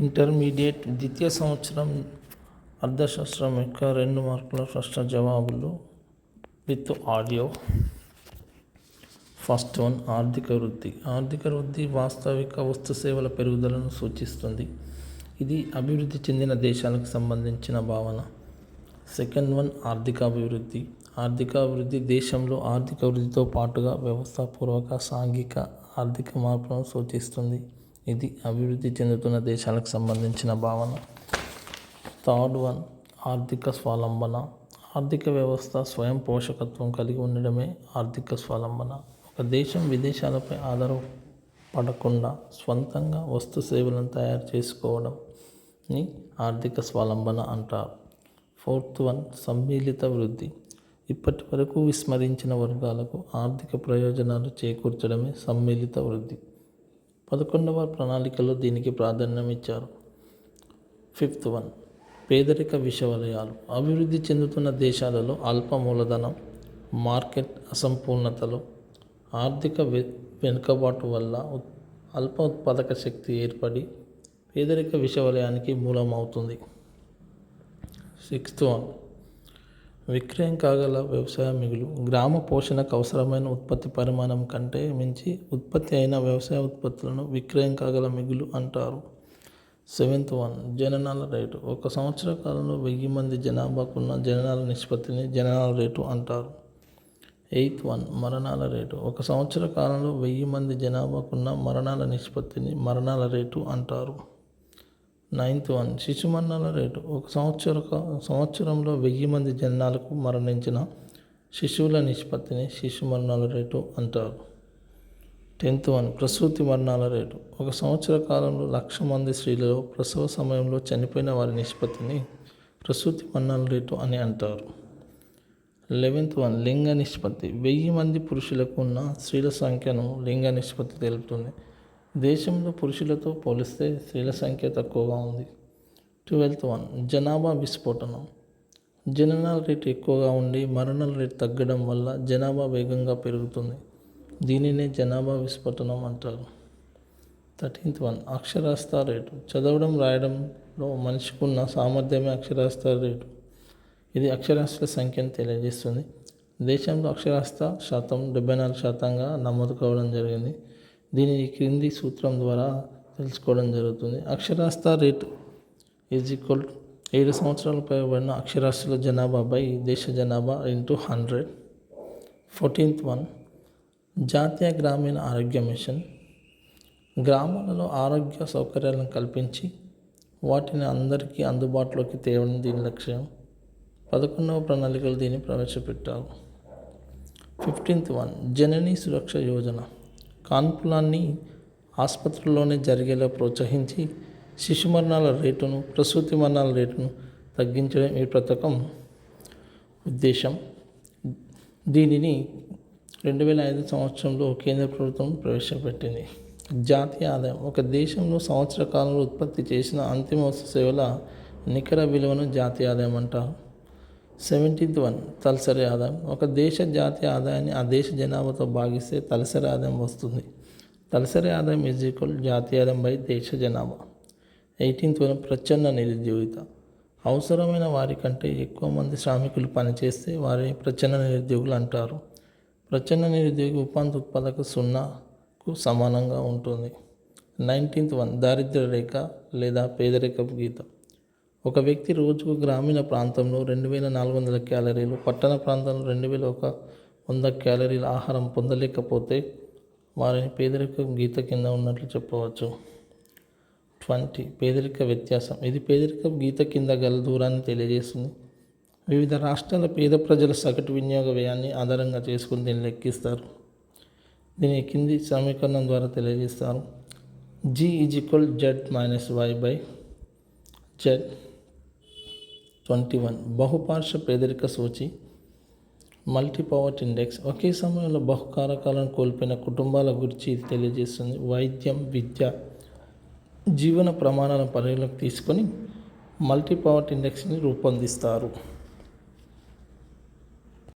Intermediate ద్వితీయ సంవత్సరం అర్థశాస్త్రం యొక్క 2 మార్కుల ప్రశ్న జవాబులు విత్ ఆడియో. ఫస్ట్ వన్, ఆర్థిక వృద్ధి. ఆర్థిక వృద్ధి వాస్తవిక వస్తు సేవల పెరుగుదలను సూచిస్తుంది. ఇది అభివృద్ధి చెందిన దేశాలకు సంబంధించిన భావన. సెకండ్ వన్, ఆర్థిక అభివృద్ధి. ఆర్థిక అభివృద్ధి దేశంలో ఆర్థిక వృద్ధితో పాటుగా వ్యవస్థాపూర్వక, సాంఘిక, ఆర్థిక మార్పులను సూచిస్తుంది. ఇది అభివృద్ధి చెందుతున్న దేశాలకు సంబంధించిన భావన. థర్డ్ వన్, ఆర్థిక స్వావలంబన. ఆర్థిక వ్యవస్థ స్వయం పోషకత్వం కలిగి ఉండడమే ఆర్థిక స్వావలంబన. ఒక దేశం విదేశాలపై ఆధారపడకుండా స్వంతంగా వస్తు సేవలను తయారు చేసుకోవడంని ఆర్థిక స్వావలంబన అంటారు. ఫోర్త్ వన్, సమ్మిళిత వృద్ధి. ఇప్పటి వరకు విస్మరించిన వర్గాలకు ఆర్థిక ప్రయోజనాలు చేకూర్చడమే సమ్మిళిత వృద్ధి. 11వ ప్రణాళికలో దీనికి ప్రాధాన్యం ఇచ్చారు. ఫిఫ్త్ వన్, పేదరిక విషవలయాలు. అభివృద్ధి చెందుతున్న దేశాలలో అల్ప మూలధనం, మార్కెట్ అసంపూర్ణతలు, ఆర్థిక వెనుకబాటు వల్ల అల్ప ఉత్పాదక శక్తి ఏర్పడి పేదరిక విషవలయానికి మూలమవుతుంది. సిక్స్త్ వన్, విక్రయం కాగల వ్యవసాయ మిగులు. గ్రామ పోషణకు అవసరమైన ఉత్పత్తి పరిమాణం కంటే మించి ఉత్పత్తి అయిన వ్యవసాయ ఉత్పత్తులను విక్రయం కాగల మిగులు అంటారు. సెవెంత్ వన్, జననాల రేటు. ఒక సంవత్సర కాలంలో 1000 మంది జనాభాకున్న జననాల నిష్పత్తిని జననాల రేటు అంటారు. ఎయిత్ వన్, మరణాల రేటు. ఒక సంవత్సర కాలంలో 1000 మంది జనాభాకున్న మరణాల నిష్పత్తిని మరణాల రేటు అంటారు. నైన్త్ వన్, శిశు మరణాల రేటు. ఒక సంవత్సరంలో 1000 మంది జననాలకు మరణించిన శిశువుల నిష్పత్తిని శిశు మరణాల రేటు అంటారు. 10th వన్, ప్రసూతి మరణాల రేటు. ఒక సంవత్సర కాలంలో 1,00,000 మంది స్త్రీలలో ప్రసవ సమయంలో చనిపోయిన వారి నిష్పత్తిని ప్రసూతి మరణాల రేటు అని అంటారు. 11th వన్, లింగ నిష్పత్తి. 1000 మంది పురుషులకు ఉన్న స్త్రీల సంఖ్యను లింగ నిష్పత్తి తెలుపుతుంది. దేశంలో పురుషులతో పోలిస్తే స్త్రీల సంఖ్య తక్కువగా ఉంది. 12th వన్, జనాభా విస్ఫోటనం. జననాల రేటు ఎక్కువగా ఉండి మరణాల రేటు తగ్గడం వల్ల జనాభా వేగంగా పెరుగుతుంది. దీనినే జనాభా విస్ఫోటనం అంటారు. 13th వన్, అక్షరాస్యత రేటు. చదవడం రాయడంలో మనిషికున్న సామర్థ్యమే అక్షరాస్యత రేటు. ఇది అక్షరాస్యుల సంఖ్యను తెలియజేస్తుంది. దేశంలో అక్షరాస్యత శాతం 74%గా నమోదు కావడం జరిగింది. దీనిని క్రింది సూత్రం ద్వారా తెలుసుకోవడం జరుగుతుంది. అక్షరాస్యత రేట్ ఈజ్ ఈక్వల్ 7 సంవత్సరాలు పైబడిన అక్షరాస్యుల జనాభా బై దేశ జనాభా ఇంటూ 100. 14th వన్, జాతీయ గ్రామీణ ఆరోగ్య మిషన్. గ్రామాలలో ఆరోగ్య సౌకర్యాలను కల్పించి వాటిని అందరికీ అందుబాటులోకి తేవడం దీని లక్ష్యం. 11వ ప్రణాళికలు దీన్ని ప్రవేశపెట్టారు. 15th వన్, జననీ సురక్ష యోజన. కాన్పులాన్ని ఆసుపత్రుల్లోనే జరిగేలా ప్రోత్సహించి శిశు మరణాల రేటును, ప్రసూతి మరణాల రేటును తగ్గించడం ఈ పథకం ఉద్దేశం. దీనిని 2005 సంవత్సరంలో కేంద్ర ప్రభుత్వం ప్రవేశపెట్టింది. జాతీయ ఆదాయం. ఒక దేశంలో సంవత్సర కాలంలో ఉత్పత్తి చేసిన అంతిమ వస్తు సేవల నికర విలువను జాతీయ ఆదాయం అంటారు. 17th వన్, తలసరి ఆదాయం. ఒక దేశ జాతీయ ఆదాయాన్ని ఆ దేశ జనాభాతో భాగిస్తే తలసరి ఆదాయం వస్తుంది. తలసరి ఆదాయం ఈజ్ ఈక్వల్ జాతీయ ఆదాయం బై దేశ జనాభా. 18th one, ప్రచ్ఛన్న నిరుద్యోగిత. అవసరమైన వారి కంటే ఎక్కువ మంది శ్రామికులు పనిచేస్తే వారిని ప్రచ్ఛన్న నిరుద్యోగులు అంటారు. ప్రచ్ఛన్న నిరుద్యోగి ఉపాంత ఉత్పాదక 0కు సమానంగా ఉంటుంది. 19th వన్, దారిద్ర్య రేఖ లేదా పేదరికపు గీత. ఒక వ్యక్తి రోజుకు గ్రామీణ ప్రాంతంలో 2400 క్యాలరీలు, పట్టణ ప్రాంతంలో 2100 క్యాలరీల ఆహారం పొందలేకపోతే వారిని పేదరిక గీత కింద ఉన్నట్లు చెప్పవచ్చు. 20, పేదరిక వ్యత్యాసం. ఇది పేదరిక గీత కింద గల దూరాన్ని తెలియజేస్తుంది. వివిధ రాష్ట్రాల పేద ప్రజల సగటు వినియోగ వ్యయాన్ని ఆధారంగా చేసుకుని దీన్ని లెక్కిస్తారు. దీన్ని కింది సమీకరణం ద్వారా తెలియజేస్తారు. G is equal Z-Y/Z. 21, బహుపార్శ్వ పేదరిక సూచి. Multi poverty index. ఒకే సమయంలో బహుకారకాలను కోల్పోయిన కుటుంబాల గురించి ఇది తెలియజేస్తుంది. వైద్యం, విద్య, జీవన ప్రమాణాలను పరిగణలోకి తీసుకొని మల్టీ పవర్టీ ఇండెక్స్ని రూపొందిస్తారు.